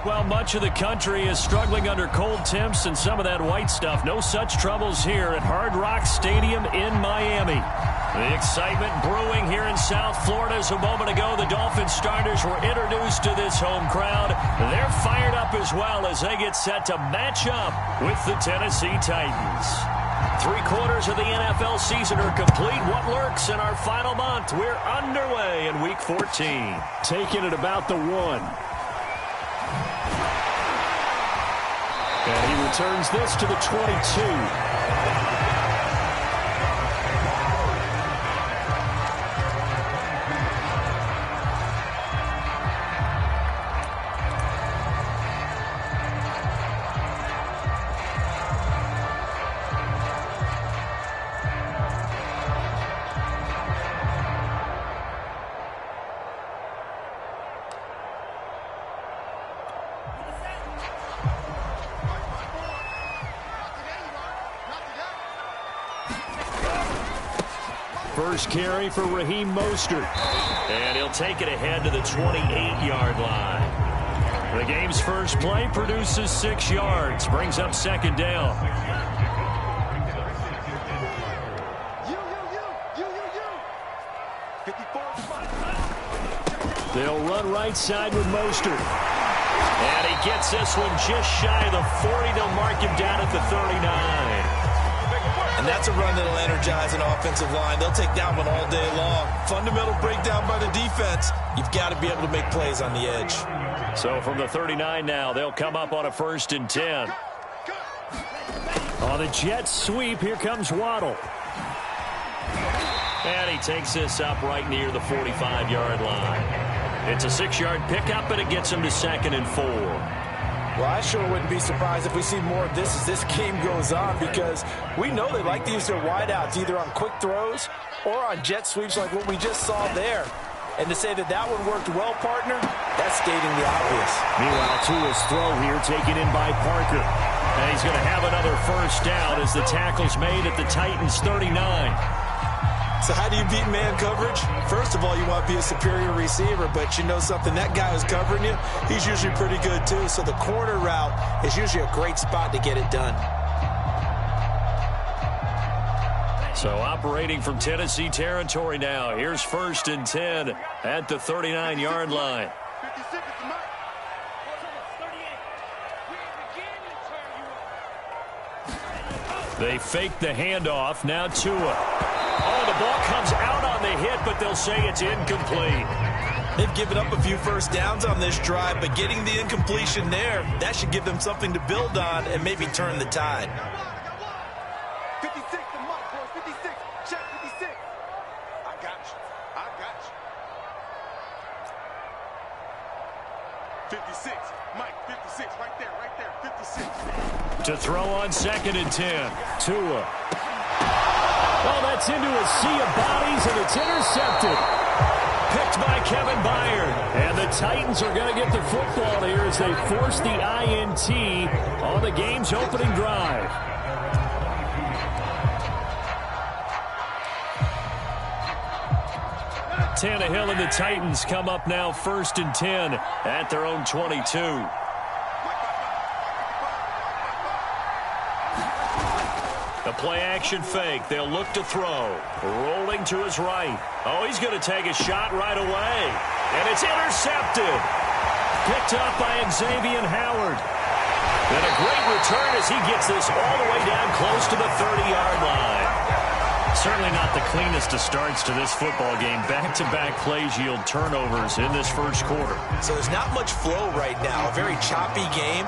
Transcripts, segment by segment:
Well, much of the country is struggling under cold temps and some of that white stuff. No such troubles here at Hard Rock Stadium in Miami. The excitement brewing here in South Florida as a moment ago the Dolphins starters were introduced to this home crowd. They're fired up as well as they get set to match up with the Tennessee Titans. 3/4 of the NFL season are complete. What lurks in our final month? We're underway in Week 14. Taking it about the 1. And he returns this to the 22. First carry for Raheem Mostert. And he'll take it ahead to the 28-yard line. The game's first play produces 6 yards. Brings up second down. They'll run right side with Mostert. And he gets this one just shy of the 40. They'll mark him down at the 39. And that's a run that'll energize an offensive line. They'll take that one all day long. Fundamental breakdown by the defense. You've got to be able to make plays on the edge. So from the 39 now, they'll come up on a 1st and 10. On the jet sweep, here comes Waddle. And he takes this up right near the 45-yard line. It's a 6-yard pickup, and it gets him to 2nd and 4. Well, I sure wouldn't be surprised if we see more of this as this game goes on, because we know they like to use their wideouts either on quick throws or on jet sweeps like what we just saw there. And to say that that one worked well, partner, that's stating the obvious. Meanwhile, Tua's throw here taken in by Parker. And he's going to have another first down as the tackle's made at the Titans' 39. So how do you beat man coverage? First of all, you want to be a superior receiver, but you know something, that guy who's covering you, he's usually pretty good too. So the corner route is usually a great spot to get it done. So operating from Tennessee territory now. Here's 1st and 10 at the 39-yard line. They fake the handoff. Now Tua. Oh, the ball comes out on the hit, but they'll say it's incomplete. They've given up a few first downs on this drive, but getting the incompletion there, that should give them something to build on and maybe turn the tide. 56, the mark, boys. 56. Check 56. I got you. I got you. 56. Mike, 56. Right there, right there. 56. To throw on 2nd and 10. Tua. Oh, that's into a sea of bodies, and it's intercepted. Picked by Kevin Byard. And the Titans are going to get the football here as they force the INT on the game's opening drive. Tannehill and the Titans come up now 1st and 10 at their own 22. The play-action fake. They'll look to throw. Rolling to his right. Oh, he's going to take a shot right away. And it's intercepted. Picked up by Xavier Howard. And a great return as he gets this all the way down close to the 30-yard line. Certainly not the cleanest of starts to this football game. Back-to-back plays yield turnovers in this first quarter. So there's not much flow right now. A very choppy game.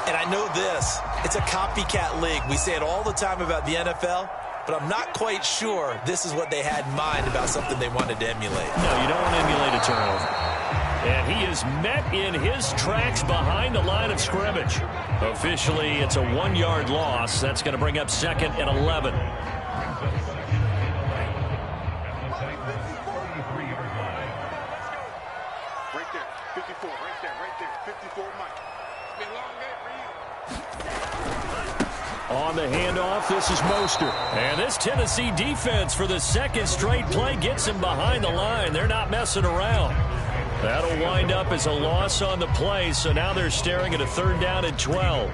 And I know this, it's a copycat league. We say it all the time about the NFL, but I'm not quite sure this is what they had in mind about something they wanted to emulate. No, you don't want to emulate a turnover. And he is met in his tracks behind the line of scrimmage. Officially, it's a 1-yard loss. That's going to bring up 2nd and 11. Right there. 54. Right there. 54, Mike. It's been a long day for you. On the handoff, this is Mostert. And this Tennessee defense for the 2nd straight play gets him behind the line. They're not messing around. That'll wind up as a loss on the play, so now they're staring at a 3rd down and 12.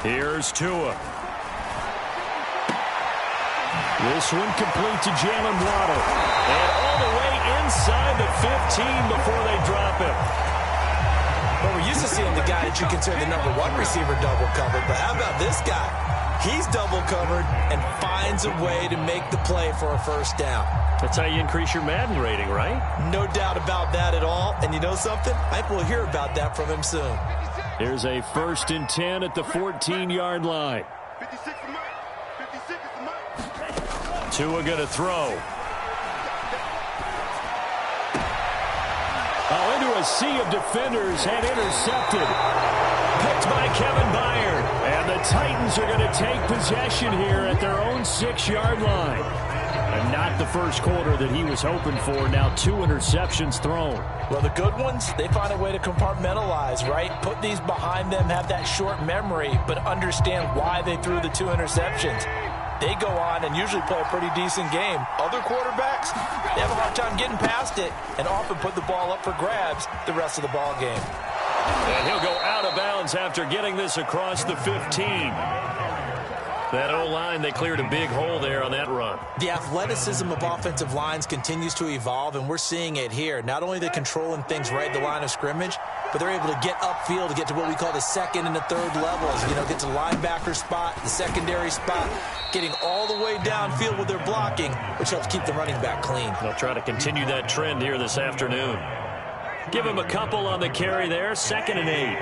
Here's Tua. This one complete to Jalen Waddle. And all the way inside the 15 before they drop him. Well, we're used to seeing the guy that you consider the #1 receiver double covered, but how about this guy? He's double covered and finds a way to make the play for a 1st down. That's how you increase your Madden rating, right? No doubt about that at all. And you know something? I think we'll hear about that from him soon. Here's a 1st and 10 at the 14-yard line. 56 is mine. 56 is mine. Tua going to throw. Oh, into a sea of defenders and intercepted. Picked by Kevin Byard. And the Titans are going to take possession here at their own 6-yard line. And not the first quarter that he was hoping for. Now 2 interceptions thrown. Well, the good ones, they find a way to compartmentalize, right? Put these behind them, have that short memory, but understand why they threw the 2 interceptions. They go on and usually play a pretty decent game. Other quarterbacks, they have a hard time getting past it and often put the ball up for grabs the rest of the ball game. And he'll go out of bounds after getting this across the 15. That O-line, they cleared a big hole there on that run. The athleticism of offensive lines continues to evolve, and we're seeing it here. Not only are they controlling things right at the line of scrimmage, but they're able to get upfield to get to what we call the 2nd and the 3rd levels. You know, get to the linebacker spot, the secondary spot, getting all the way downfield with their blocking, which helps keep the running back clean. They'll try to continue that trend here this afternoon. Give him a couple on the carry there, 2nd and 8.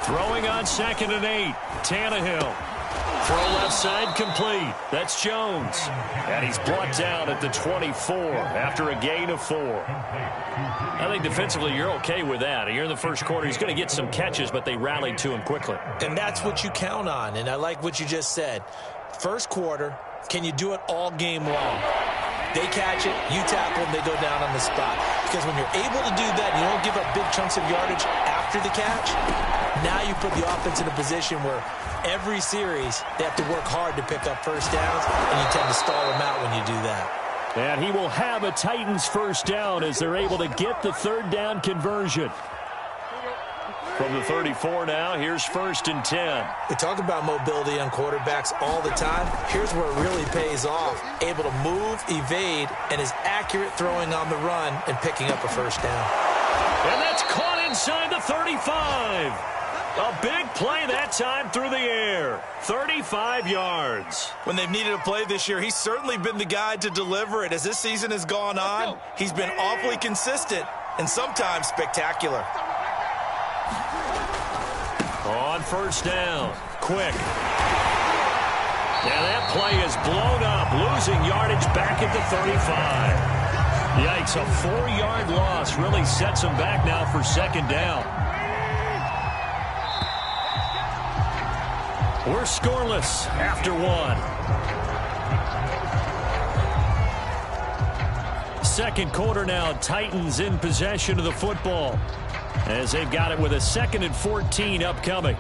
Throwing on 2nd and 8. Tannehill. Throw left side complete. That's Jones. And he's brought down at the 24 after a gain of 4. I think defensively you're okay with that. You're in the first quarter. He's going to get some catches, but they rallied to him quickly. And that's what you count on. And I like what you just said. First quarter, can you do it all game long? They catch it, you tackle them, they go down on the spot. Because when you're able to do that, you don't give up big chunks of yardage after the catch, now you put the offense in a position where every series they have to work hard to pick up 1st downs, and you tend to stall them out when you do that. And he will have a Titans 1st down as they're able to get the 3rd down conversion. From the 34 now, here's 1st and 10. We talk about mobility on quarterbacks all the time. Here's where it really pays off. Able to move, evade, and is accurate throwing on the run and picking up a 1st down. And that's caught inside the 35. A big play that time through the air. 35 yards. When they've needed a play this year, he's certainly been the guy to deliver it. As this season has gone on, he's been awfully consistent and sometimes spectacular. On 1st down. Quick. Yeah, that play is blown up. Losing yardage back at the 35. Yikes, a 4-yard loss really sets him back now for 2nd down. We're scoreless after 1. 2nd quarter now, Titans in possession of the football as they've got it with a 2nd and 14 upcoming.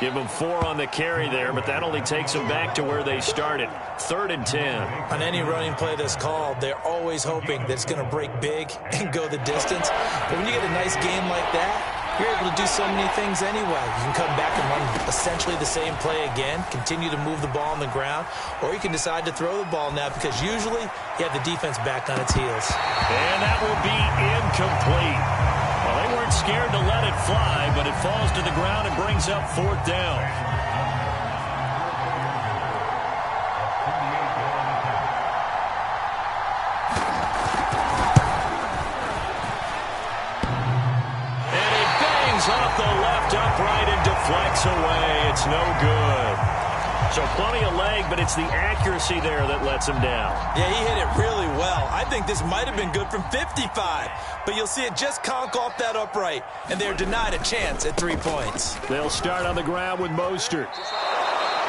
Give them 4 on the carry there, but that only takes them back to where they started. 3rd and 10. On any running play that's called, they're always hoping that it's going to break big and go the distance. But when you get a nice game like that, you're able to do so many things anyway. You can come back and run essentially the same play again, continue to move the ball on the ground, or you can decide to throw the ball now because usually you have the defense back on its heels. And that will be incomplete. Well, they weren't scared to let it fly, but it falls to the ground and brings up 4th down. the left upright and deflects away. It's no good. So plenty of leg, but it's the accuracy there that lets him down. Yeah, he hit it really well. I think this might have been good from 55, but you'll see it just conk off that upright, and they're denied a chance at 3 points. They'll start on the ground with Mostert.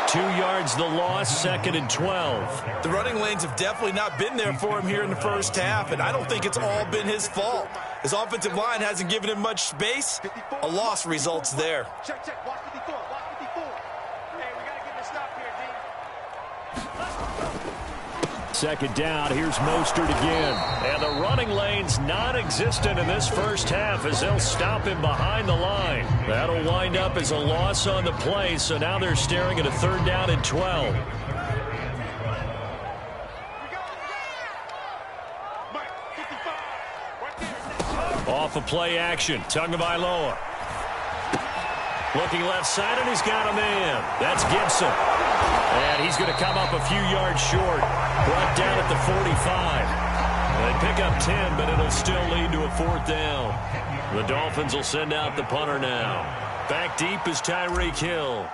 2 yards the loss, 2nd and 12. The running lanes have definitely not been there for him here in the first half, and I don't think it's all been his fault. His offensive line hasn't given him much space. A loss results there. Check, check. Watch 54. Watch 54. Hey, we got to get this stop here, D. 2nd down. Here's Mostert again. And the running lane's non-existent in this first half as they'll stop him behind the line. That'll wind up as a loss on the play, so now they're staring at a 3rd down and 12. Off of play action, Tagovailoa. Looking left side, and he's got a man. That's Gibson. And he's going to come up a few yards short. Brought down at the 45. They pick up 10, but it'll still lead to a 4th down. The Dolphins will send out the punter now. Back deep is Tyreek Hill.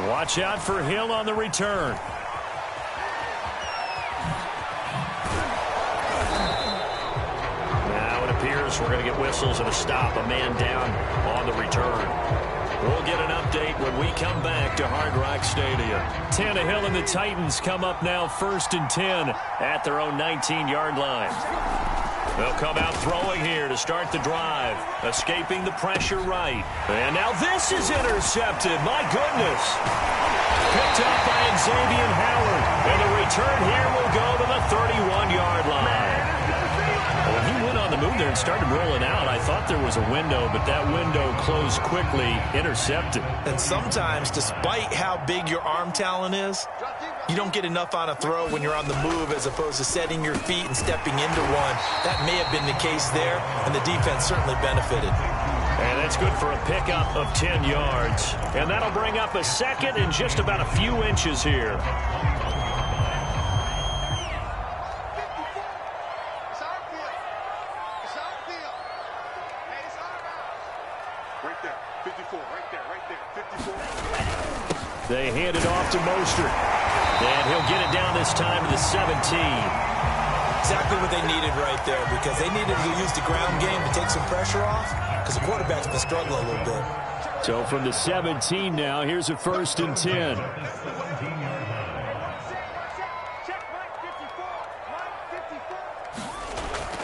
Watch out for Hill on the return. Now it appears we're going to get whistles and a stop. A man down on the return. We'll get an update when we come back to Hard Rock Stadium. Tannehill and the Titans come up now 1st and 10 at their own 19-yard line. They'll come out throwing here to start the drive. Escaping the pressure right. And now this is intercepted. My goodness. Picked up by Xavier Howard. And the return here will go to the 31-yard line. Well, he went on the move there and started rolling out. I thought there was a window, but that window closed quickly. Intercepted. And sometimes, despite how big your arm talent is, you don't get enough on a throw when you're on the move as opposed to setting your feet and stepping into one. That may have been the case there, and the defense certainly benefited. And that's good for a pickup of 10 yards. And that'll bring up a 2nd and just about a few inches here. Right there. 54. Right there. Right there. 54. They hand it off to Mostert. And he'll get it down this time to the 17. Exactly what they needed right there, because they needed to use the ground game to take some pressure off, because the quarterback's been struggling a little bit. So from the 17 now, here's a 1st and 10.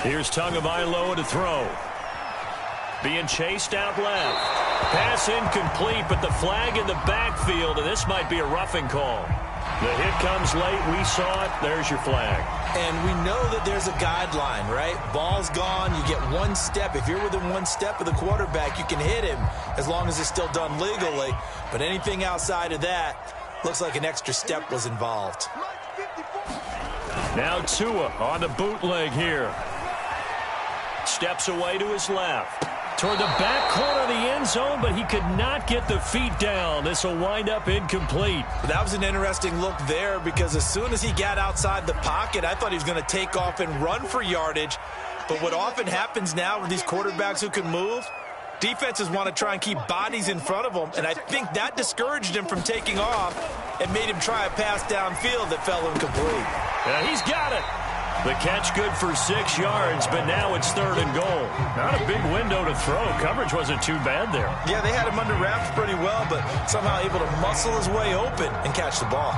Here's Tagovailoa to throw. Being chased out left. Pass incomplete, but the flag in the backfield, and this might be a roughing call. The hit comes late. We saw it. There's your flag. And we know that there's a guideline, right? Ball's gone. You get 1 step. If you're within 1 step of the quarterback, you can hit him as long as it's still done legally. But anything outside of that looks like an extra step was involved. Now Tua on the bootleg here. Steps away to his left. Toward the back corner of the end zone, but he could not get the feet down. This will wind up incomplete. That was an interesting look there, because as soon as he got outside the pocket, I thought he was going to take off and run for yardage. But what often happens now with these quarterbacks who can move, defenses want to try and keep bodies in front of them, and I think that discouraged him from taking off and made him try a pass downfield that fell incomplete. He's got it. The catch good for 6 yards, but now it's 3rd and goal. Not a big window to throw. Coverage wasn't too bad there. Yeah, they had him under wraps pretty well, but somehow able to muscle his way open and catch the ball.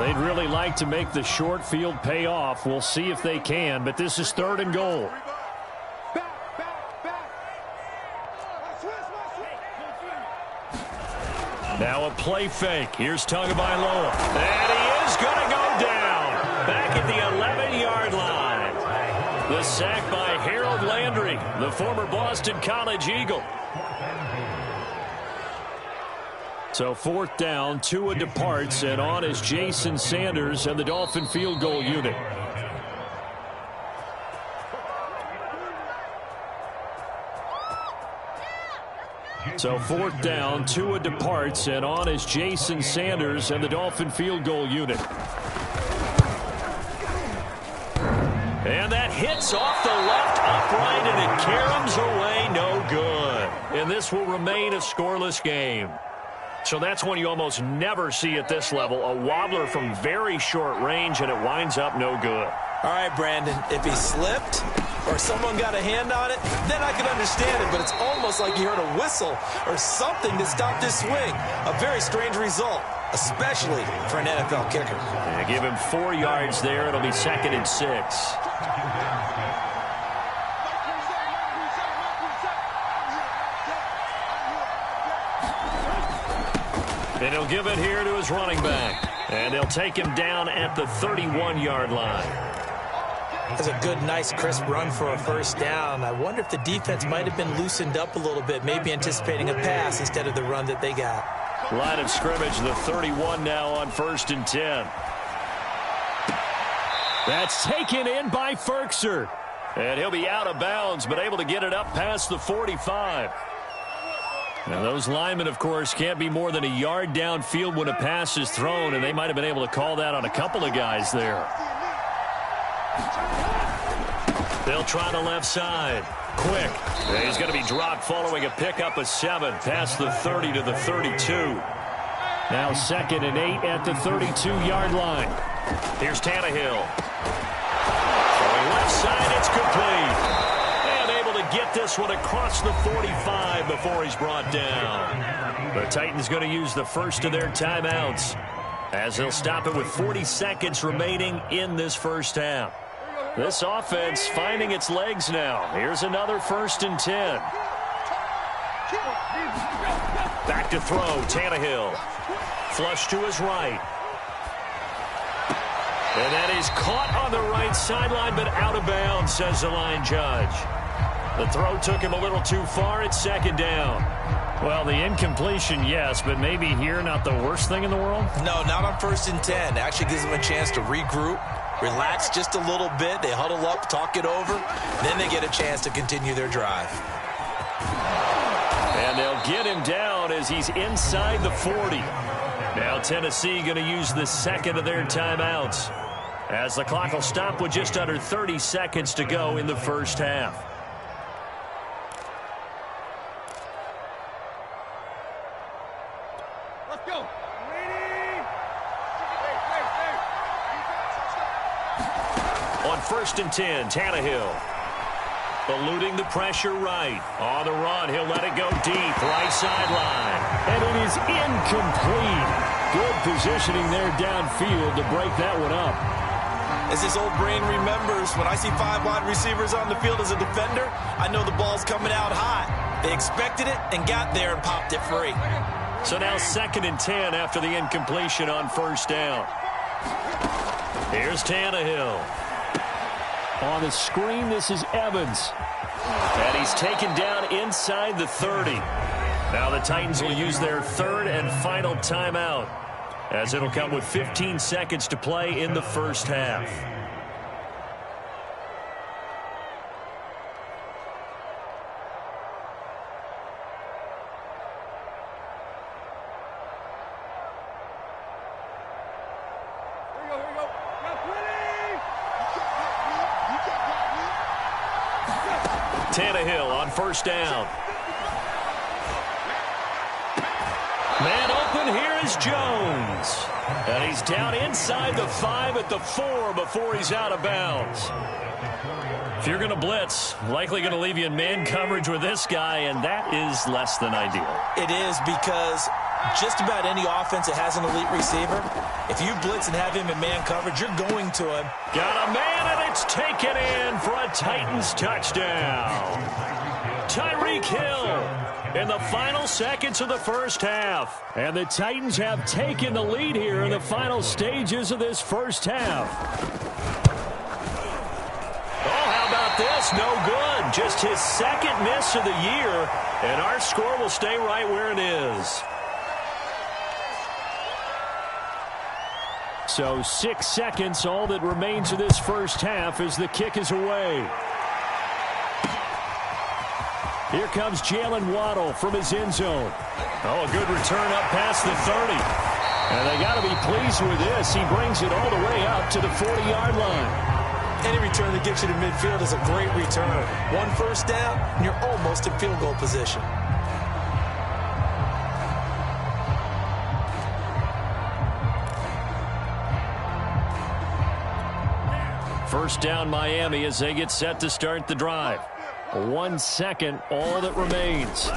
They'd really like to make the short field pay off. We'll see if they can, but this is 3rd and goal. Now a play fake. Here's Tagovailoa. And he is going to go down. Back at the 11-yard line. The sack by Harold Landry, the former Boston College Eagle. So 4th down, Tua departs, and on is Jason Sanders and the Dolphin field goal unit. So 4th down, Tua departs, and on is Jason Sanders and the Dolphin field goal unit. And that hits off the left upright, and it caroms away, no good. And this will remain a scoreless game. So that's one you almost never see at this level. A wobbler from very short range, and it winds up no good. All right, Brandon, if he slipped or someone got a hand on it, then I can understand it, but it's almost like you heard a whistle or something to stop this swing. A very strange result, especially for an NFL kicker. Yeah, give him 4 yards there. It'll be 2nd and 6. And he'll give it here to his running back. And they'll take him down at the 31-yard line. That's a good, nice, crisp run for a first down. I wonder if the defense might have been loosened up a little bit, maybe anticipating a pass instead of the run that they got. Line of scrimmage, the 31 now on 1st and 10. That's taken in by Ferkser. And he'll be out of bounds, but able to get it up past the 45. Now, those linemen, of course, can't be more than a yard downfield when a pass is thrown, and they might have been able to call that on a couple of guys there. They'll try the left side. Quick. And he's going to be dropped following a pickup of 7 past the 30 to the 32. Now 2nd and 8 at the 32-yard line. Here's Tannehill. Throwing left side, it's complete. And able to get this one across the 45 before he's brought down. The Titans going to use the first of their timeouts as they'll stop it with 40 seconds remaining in this first half. This offense finding its legs now. Here's another 1st and 10. Back to throw, Tannehill. Flush to his right. And that is caught on the right sideline, but out of bounds, says the line judge. The throw took him a little too far. It's 2nd down. Well, the incompletion, yes, but maybe here not the worst thing in the world? No, not on 1st and 10. Actually gives them a chance to regroup, relax just a little bit. They huddle up, talk it over. Then they get a chance to continue their drive. And they'll get him down as he's inside the 40. Now Tennessee going to use the 2nd of their timeouts as the clock will stop with just under 30 seconds to go in the first half. Let's go. On 1st and 10, Tannehill. Eluding the pressure right. On the run, he'll let it go deep. Right sideline. And it is incomplete. Good positioning there downfield to break that one up. As his old brain remembers, when I see 5 wide receivers on the field as a defender, I know the ball's coming out hot. They expected it and got there and popped it free. So now 2nd and 10 after the incompletion on 1st down. Here's Tannehill. On the screen, this is Evans. And he's taken down inside the 30. Now the Titans will use their 3rd and final timeout, as it'll come with 15 seconds to play in the first half. Tannehill on 1st down. Man open, here is Jones. And he's down inside the 5 at the 4 before he's out of bounds. If you're going to blitz, likely going to leave you in man coverage with this guy, and that is less than ideal. It is, because just about any offense that has an elite receiver, if you blitz and have him in man coverage, you're going to him. Got a man, and it's taken in for a Titans touchdown. Tyreek Hill in the final seconds of the first half. And the Titans have taken the lead here in the final stages of this first half. Oh, how about this? No good. Just his 2nd miss of the year, and our score will stay right where it is. So 6 seconds, all that remains of this first half as the kick is away. Here comes Jalen Waddle from his end zone. Oh, a good return up past the 30. And they got to be pleased with this. He brings it all the way up to the 40-yard line. Any return that gets you to midfield is a great return. One first down, and you're almost in field goal position. First down Miami as they get set to start the drive. 1 second, all that remains.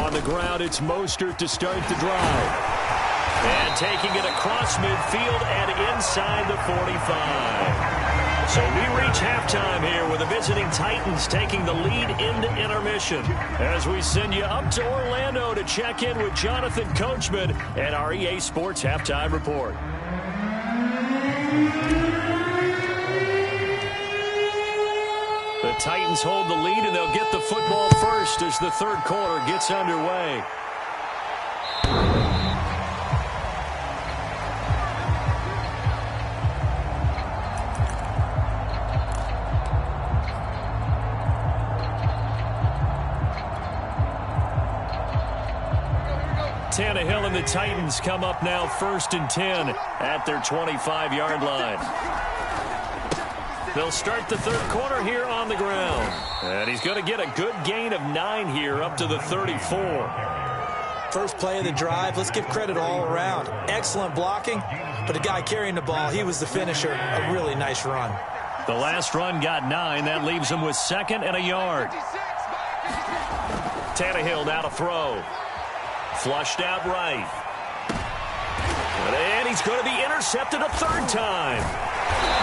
On the ground, it's Mostert to start the drive. And taking it across midfield and inside the 45. So we reach halftime here with the visiting Titans taking the lead into intermission. As we send you up to Orlando to check in with Jonathan Coachman and our EA Sports Halftime Report. The Titans hold the lead, and they'll get the football first as the third quarter gets underway. Tannehill and the Titans come up now 1st and 10 at their 25-yard line. They'll start the third quarter here on the ground. And he's going to get a good gain of 9 here up to the 34. First play of the drive, let's give credit all around. Excellent blocking, but the guy carrying the ball, he was the finisher. A really nice run. The last run got 9. That leaves him with 2nd and a yard. Tannehill now to throw. Flushed out right. And he's going to be intercepted a third time.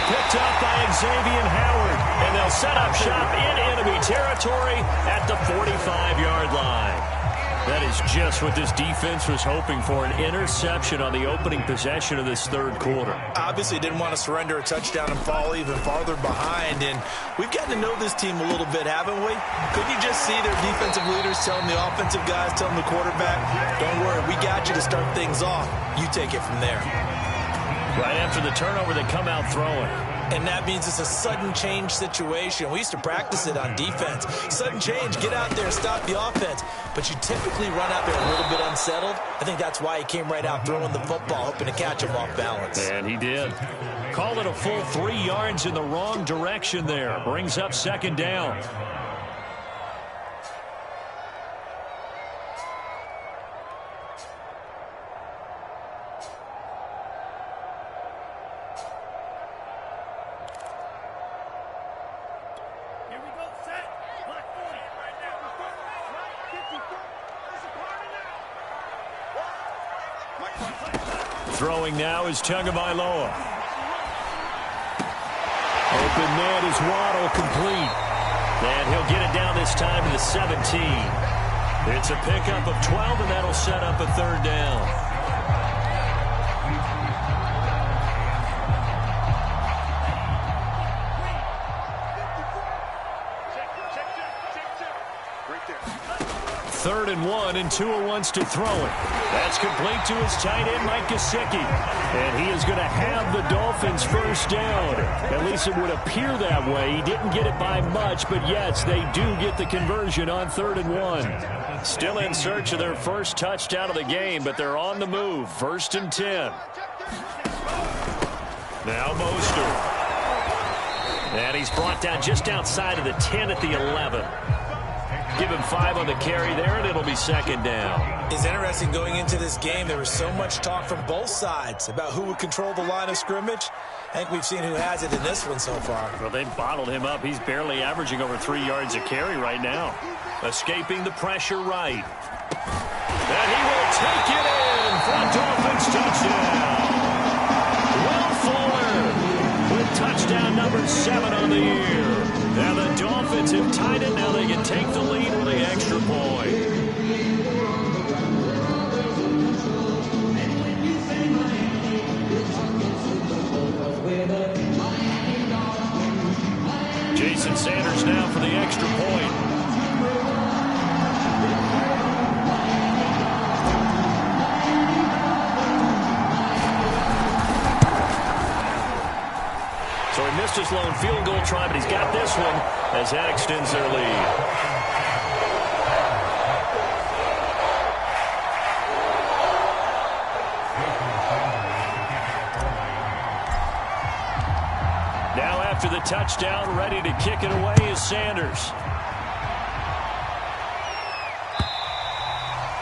Picked up by Xavier Howard. And they'll set up shop in enemy territory at the 45-yard line. That is just what this defense was hoping for, an interception on the opening possession of this third quarter. Obviously didn't want to surrender a touchdown and fall even farther behind. And we've gotten to know this team a little bit, haven't we? Couldn't you just see their defensive leaders telling the offensive guys, telling the quarterback, don't worry, we got you to start things off. You take it from there. Right after the turnover, they come out throwing. And that means it's a sudden change situation. We used to practice it on defense. Sudden change, get out there, stop the offense. But you typically run out there a little bit unsettled. I think that's why he came right out throwing the football, hoping to catch him off balance. And he did. Call it a full 3 yards in the wrong direction there. Brings up 2nd down. Throwing now is Tagovailoa. Open man is Waddle, complete. And he'll get it down this time to the 17. It's a pickup of 12, and that'll set up a third down. Third and 1, and Tua wants to throw it. That's complete to his tight end, Mike Gesicki. And he is going to have the Dolphins first down. At least it would appear that way. He didn't get it by much, but yes, they do get the conversion on 3rd and 1. Still in search of their first touchdown of the game, but they're on the move. 1st and 10. Now Mostert. And he's brought down just outside of the 10 at the 11. Give him 5 on the carry there, and it'll be 2nd down. It's interesting going into this game. There was so much talk from both sides about who would control the line of scrimmage. I think we've seen who has it in this one so far. Well, they've bottled him up. He's barely averaging over 3 yards a carry right now. Escaping the pressure right. And he will take it in for a Dolphins touchdown. Will Fuller with touchdown number 7 on the year. Now the Dolphins have tied it. Now they can take the lead with the extra point. Jason Sanders now for the extra point. his lone field goal try, but he's got this one as that extends their lead. Now after the touchdown, ready to kick it away is Sanders.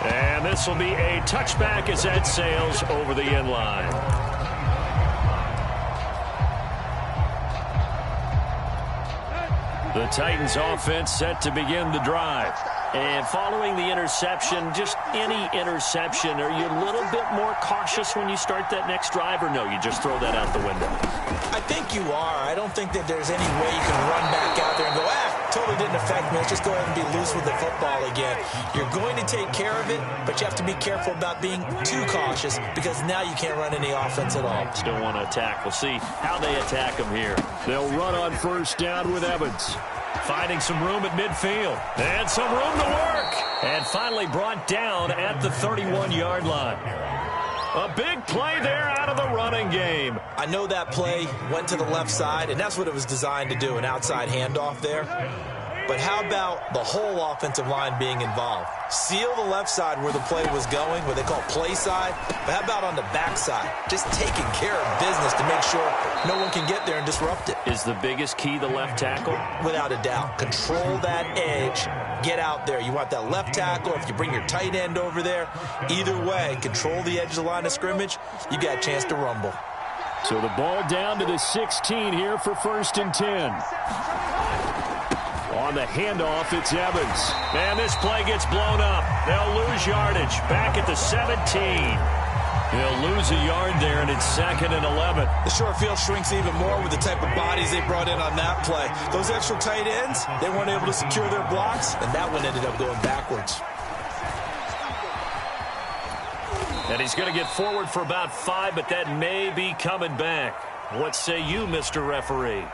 And this will be a touchback as that sails over the end line. The Titans offense set to begin the drive. And following the interception, just any interception, are you a little bit more cautious when you start that next drive, or no, you just throw that out the window? I think you are. I don't think that there's any way you can run back out there and go, totally didn't affect me. Let's just go ahead and be loose with the football again. You're going to take care of it, but you have to be careful about being too cautious because now you can't run any offense at all. Still want to attack. We'll see how they attack them here. They'll run on first down with Evans. Finding some room at midfield. And some room to work. And finally brought down at the 31-yard line. A big play there out of the running game. I know that play went to the left side, and that's what it was designed to do, an outside handoff there. But how about the whole offensive line being involved? Seal the left side where the play was going, what they call play side. But how about on the back side? Just taking care of business to make sure no one can get there and disrupt it. Is the biggest key the left tackle? Without a doubt. Control that edge. Get out there. You want that left tackle. If you bring your tight end over there, either way, control the edge of the line of scrimmage, you got a chance to rumble. So the ball down to the 16 here for 1st and 10. On the handoff, it's Evans. And this play gets blown up. They'll lose yardage. Back at the 17. They'll lose a yard there, and it's 2nd and 11. The short field shrinks even more with the type of bodies they brought in on that play. Those extra tight ends, they weren't able to secure their blocks, and that one ended up going backwards. And he's going to get forward for about 5, but that may be coming back. What say you, Mr. Referee?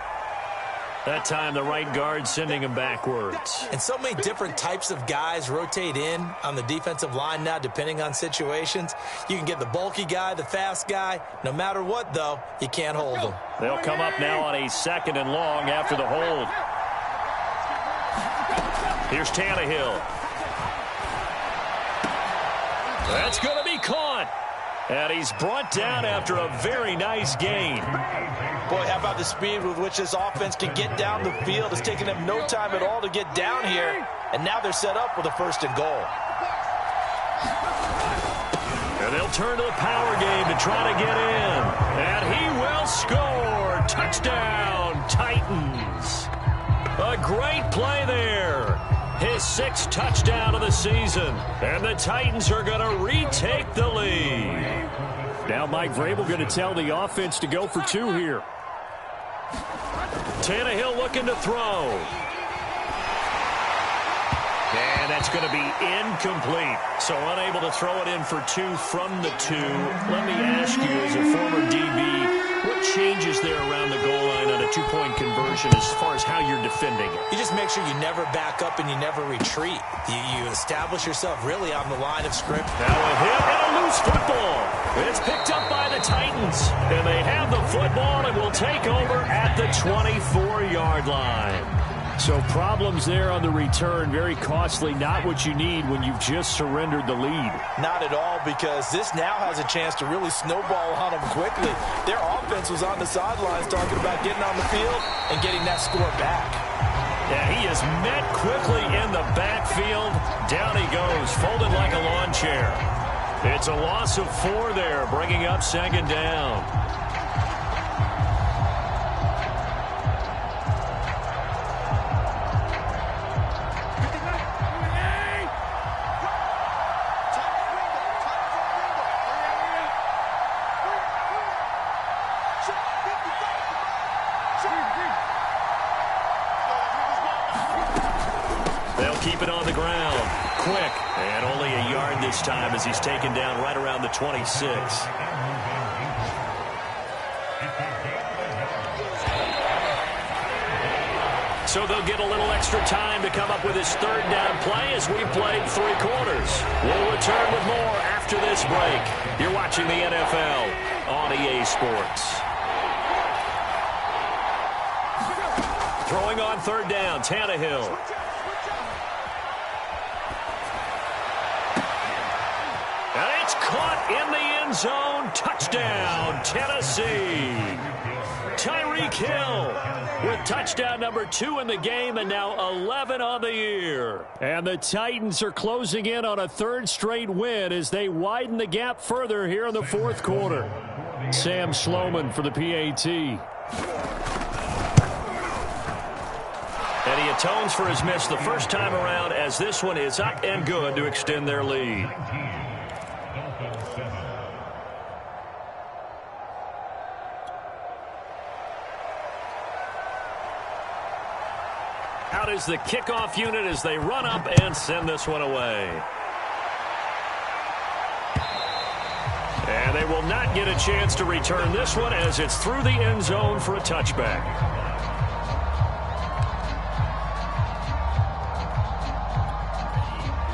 That time, the right guard sending him backwards. And so many different types of guys rotate in on the defensive line now, depending on situations. You can get the bulky guy, the fast guy. No matter what, though, you can't hold them. They'll come up now on a 2nd and long after the hold. Here's Tannehill. That's going to be caught. And he's brought down after a very nice gain. Boy, how about the speed with which this offense can get down the field? It's taken them no time at all to get down here. And now they're set up with a 1st and goal. And they'll turn to the power game to try to get in. And he will score. Touchdown, Titans. A great play there. His 6th touchdown of the season. And the Titans are going to retake the lead. Now Mike Vrabel going to tell the offense to go for 2 here. Tannehill looking to throw. And that's going to be incomplete. So unable to throw it in for 2 from the 2. Let me ask you, as a former DB, what changes there around the goal line on a 2-point conversion as far as how you're defending it? You just make sure you never back up and you never retreat. You establish yourself really on the line of scrimmage. Now a hit and a loose football. It's picked up by the Titans. And they have the football and will take over at the 24-yard line. So problems there on the return, very costly, not what you need when you've just surrendered the lead. Not at all, because this now has a chance to really snowball on them quickly. Their offense was on the sidelines talking about getting on the field and getting that score back. Yeah, he is met quickly in the backfield. Down he goes, folded like a lawn chair. It's a loss of 4 there, bringing up 2nd down. Keep it on the ground. Quick. And only a yard this time as he's taken down right around the 26. So they'll get a little extra time to come up with his 3rd down play as we played 3 quarters. We'll return with more after this break. You're watching the NFL on EA Sports. Throwing on third down, Tannehill. And it's caught in the end zone. Touchdown, Tennessee. Tyreek Hill with touchdown number 2 in the game, and now 11 on the year. And the Titans are closing in on a third straight win as they widen the gap further here in the fourth quarter. Sam Schloman for the PAT. And he atones for his miss the first time around, as this one is up and good to extend their lead. Out is the kickoff unit as they run up and send this one away. And they will not get a chance to return this one as it's through the end zone for a touchback.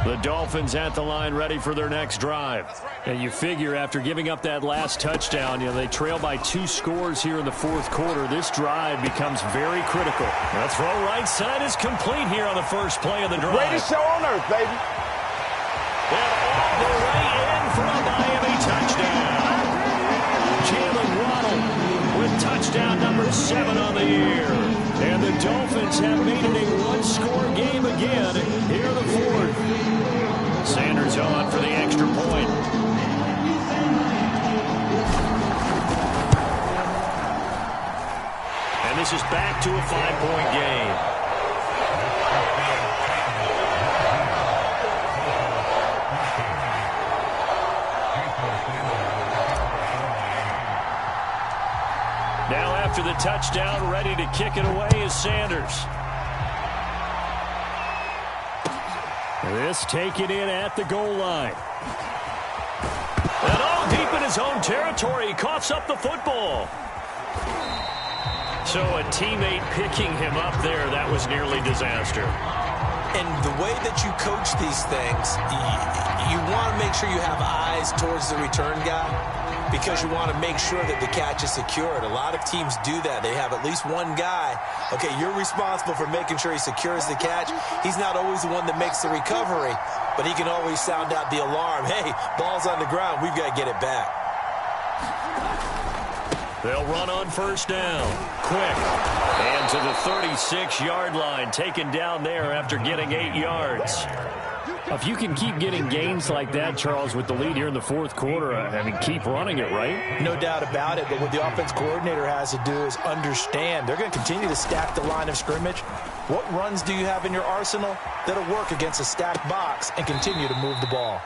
The Dolphins at the line ready for their next drive. And you figure after giving up that last touchdown, they trail by 2 scores here in the fourth quarter. This drive becomes very critical. The throw right side is complete here on the first play of the drive. Greatest show on earth, baby. And all the way in for a Miami touchdown. Jalen Waddle with touchdown number 7 on the year. And the Dolphins have made it a 1-score game again here in the fourth. Sanders on for the extra point. And this is back to a 5-point game. Now after the touchdown, ready to kick it away is Sanders. This taken in at the goal line. And all deep in his own territory, he coughs up the football. So a teammate picking him up there, that was nearly disaster. And the way that you coach these things, you want to make sure you have eyes towards the return guy because you want to make sure that the catch is secured. A lot of teams do that. They have at least one guy. Okay, you're responsible for making sure he secures the catch. He's not always the one that makes the recovery, but he can always sound out the alarm. Hey, ball's on the ground. We've got to get it back. They'll run on first down. Quick. And to the 36-yard line. Taken down there after getting 8 yards. If you can keep getting gains like that, Charles, with the lead here in the fourth quarter, I mean, keep running it, right? No doubt about it, but what the offense coordinator has to do is understand. They're going to continue to stack the line of scrimmage. What runs do you have in your arsenal that'll work against a stacked box and continue to move the ball?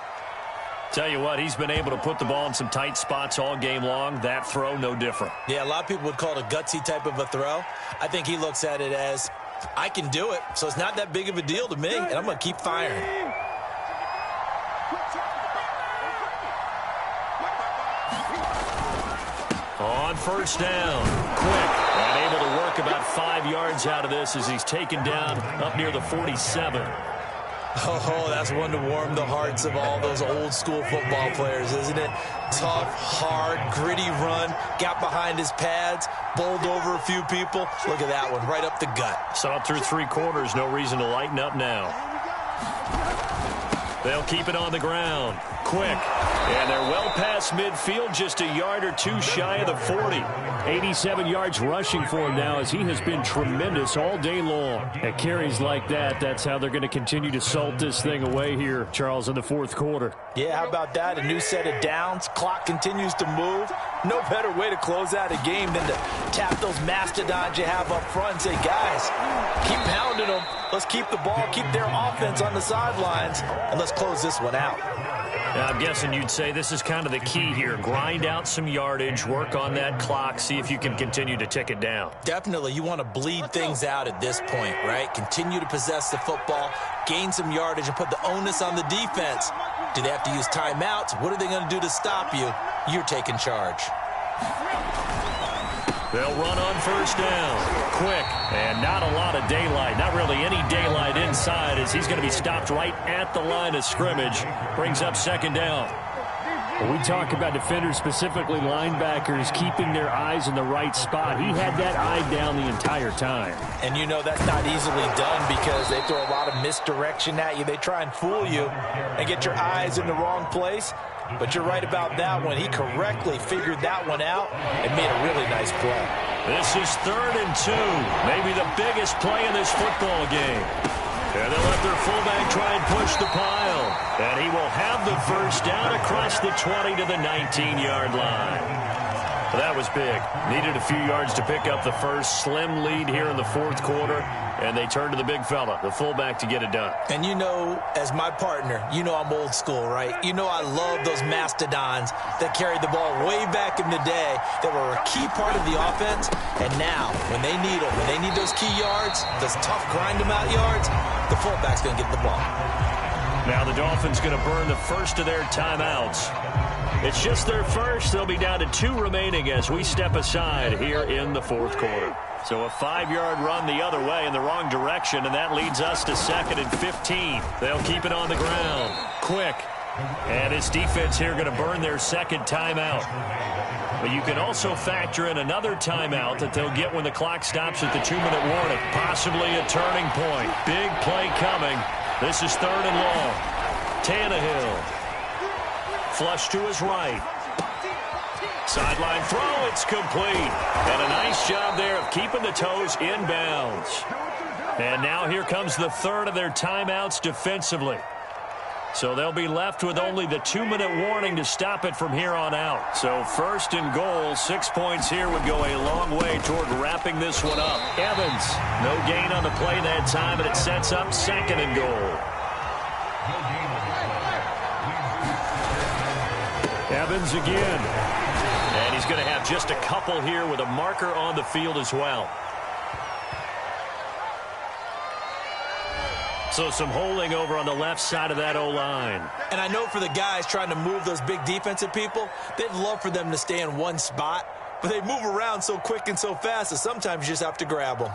Tell you what, he's been able to put the ball in some tight spots all game long. That throw, no different. Yeah, a lot of people would call it a gutsy type of a throw. I think he looks at it as, I can do it, so it's not that big of a deal to me, and I'm going to keep firing. On first down, quick, and able to work about 5 yards out of this as he's taken down up near the 47. Oh, that's one to warm the hearts of all those old school football players, isn't it? Tough, hard, gritty run, got behind his pads, bowled over a few people. Look at that one, right up the gut. Saw it through 3 quarters, no reason to lighten up now. They'll keep it on the ground. Quick. And they're well past midfield, just a yard or 2 shy of the 40. 87 yards rushing for him now as he has been tremendous all day long. At carries like that, that's how they're going to continue to salt this thing away here, Charles, in the fourth quarter. Yeah, how about that? A new set of downs. Clock continues to move. No better way to close out a game than to tap those mastodons you have up front and say, guys, keep pounding them. Let's keep the ball, keep their offense on the sidelines, and let's close this one out. Now, I'm guessing you'd say this is kind of the key here. Grind out some yardage, work on that clock, see if you can continue to tick it down. Definitely. You want to bleed things out at this point, right? Continue to possess the football, gain some yardage, and put the onus on the defense. Do they have to use timeouts? What are they going to do to stop you? You're taking charge. They'll run on first down. Quick. And not a lot of daylight. Not really any daylight inside as he's going to be stopped right at the line of scrimmage. Brings up second down. When we talk about defenders, specifically linebackers, keeping their eyes in the right spot, he had that eye down the entire time. And you know that's not easily done because they throw a lot of misdirection at you. They try and fool you and get your eyes in the wrong place. But you're right about that one. He correctly figured that one out and made a really nice play. This is 3rd and 2. Maybe the biggest play in this football game. And they'll let their fullback try and push the pile. And he will have the first down across the 20 to the 19-yard line. That was big. Needed a few yards to pick up the first. Slim lead here in the 4th quarter. And they turn to the big fella, the fullback, to get it done. And you know, as my partner, you know I'm old school, right? You know I love those mastodons that carried the ball way back in the day that were a key part of the offense. And now, when they need them, when they need those key yards, those tough grind-them-out yards, the fullback's going to get the ball. Now the Dolphins going to burn the first of their timeouts. It's just their first. They'll be down to 2 remaining as we step aside here in the 4th quarter. So a 5-yard run the other way in the wrong direction, and that leads us to 2nd and 15. They'll keep it on the ground. Quick. And his defense here going to burn their 2nd timeout. But you can also factor in another timeout that they'll get when the clock stops at the 2-minute warning. Possibly a turning point. Big play coming. This is 3rd and long. Tannehill. Flush to his right. Sideline throw, it's complete. And a nice job there of keeping the toes inbounds. And now here comes the 3rd of their timeouts defensively. So they'll be left with only the 2-minute warning to stop it from here on out. So 1st and goal, 6 points here would go a long way toward wrapping this one up. Evans, no gain on the play that time, and it sets up 2nd and goal. Evans again. And he's going to have just a couple here with a marker on the field as well. So some holding over on the left side of that O-line. And I know for the guys trying to move those big defensive people, they'd love for them to stay in one spot. But they move around so quick and so fast that sometimes you just have to grab them.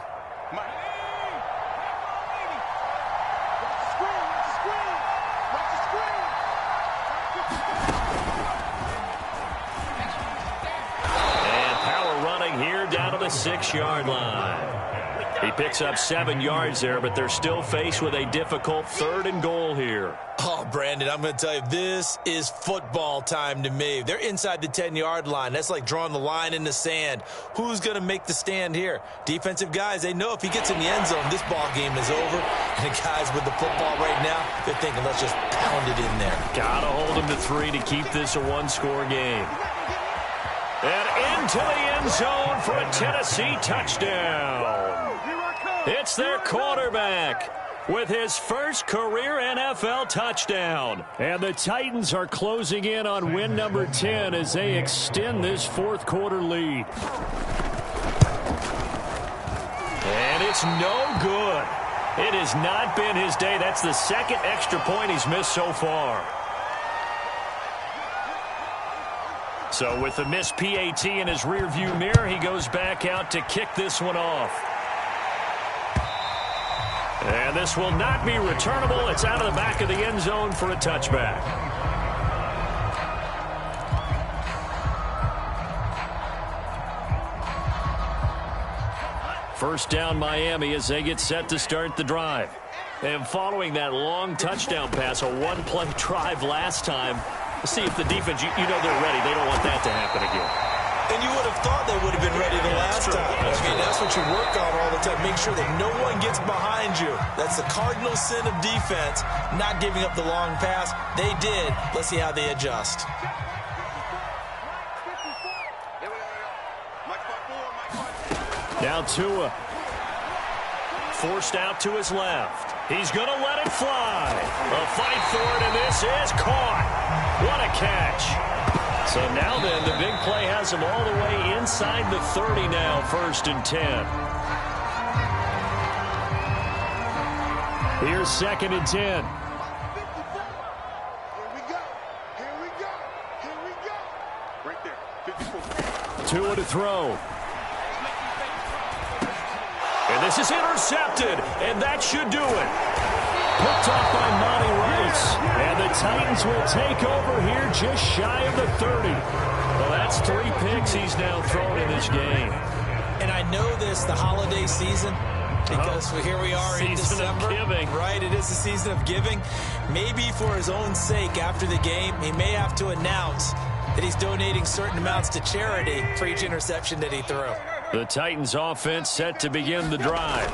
Down to the 6-yard line. He picks up 7 yards there, but they're still faced with a difficult 3rd and goal here. Oh, Brandon, I'm going to tell you, this is football time to me. They're inside the 10-yard line. That's like drawing the line in the sand. Who's going to make the stand here? Defensive guys, they know if he gets in the end zone, this ball game is over. And the guys with the football right now, they're thinking, let's just pound it in there. Got to hold him to 3 to keep this a 1-score game. And into the end zone for a Tennessee touchdown. It's their quarterback with his first career NFL touchdown. And the Titans are closing in on win number 10 as they extend this 4th quarter lead. And it's no good. It has not been his day. That's the 2nd extra point he's missed so far. So with the missed PAT in his rearview mirror, he goes back out to kick this one off. And this will not be returnable. It's out of the back of the end zone for a touchback. First down Miami as they get set to start the drive. And following that long touchdown pass, a 1-play drive last time, let's see if the defense, you know they're ready. They don't want that to happen again. And you would have thought they would have been ready the last time. That's what you work on all the time. Make sure that no one gets behind you. That's the cardinal sin of defense, not giving up the long pass. They did. Let's see how they adjust. Now Tua. Forced out to his left. He's going to let it fly. A fight for it, and this is caught. What a catch. So now then, the big play has him all the way inside the 30 now, 1st and 10. Here's 2nd and 10. Here we go. Here we go. Here we go. Right there. 54. Tua to throw. And this is intercepted, and that should do it. Picked off by Monty Rice. close. And the Titans will take over here just shy of the 30. Well, that's 3 picks he's now thrown in this game. And I know this, the holiday season, because here we are in December. Season of giving. Right, it is the season of giving. Maybe for his own sake after the game, he may have to announce that he's donating certain amounts to charity for each interception that he threw. The Titans offense set to begin the drive.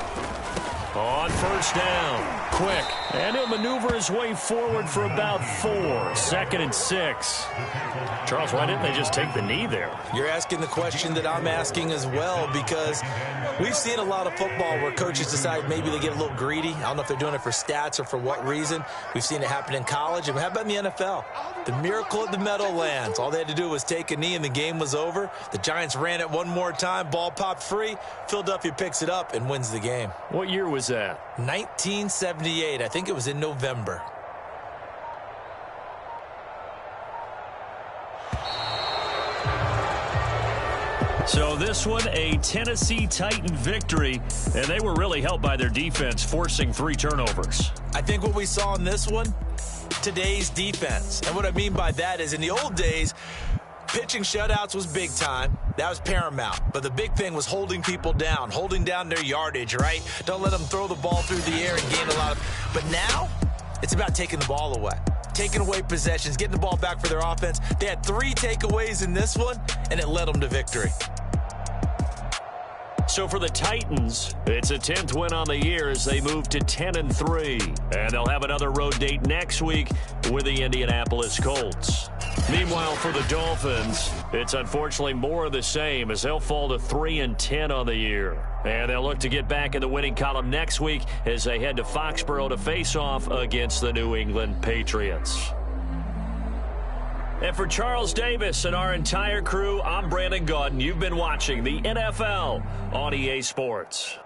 On first down. Quick. And he'll maneuver his way forward for about 4. 2nd and 6. Charles, why didn't they just take the knee there? You're asking the question that I'm asking as well, because we've seen a lot of football where coaches decide maybe they get a little greedy. I don't know if they're doing it for stats or for what reason. We've seen it happen in college. And how about in the NFL? The miracle at the Meadowlands. All they had to do was take a knee and the game was over. The Giants ran it one more time. Ball popped free. Philadelphia picks it up and wins the game. What year was that? 1978. I think it was in November. So this one, a Tennessee Titan victory, and they were really helped by their defense, forcing 3 turnovers. I think what we saw in this one, today's defense. And what I mean by that is in the old days, pitching shutouts was big time. That was paramount. But the big thing was holding people down, holding down their yardage, right? Don't let them throw the ball through the air and gain a lot of... But now, it's about taking the ball away. Taking away possessions, getting the ball back for their offense. They had 3 takeaways in this one, and it led them to victory. So for the Titans, it's a 10th win on the year as they move to 10-3. And they'll have another road date next week with the Indianapolis Colts. Meanwhile, for the Dolphins, it's unfortunately more of the same as they'll fall to 3-10 on the year. And they'll look to get back in the winning column next week as they head to Foxborough to face off against the New England Patriots. And for Charles Davis and our entire crew, I'm Brandon Gaudin. You've been watching the NFL on EA Sports.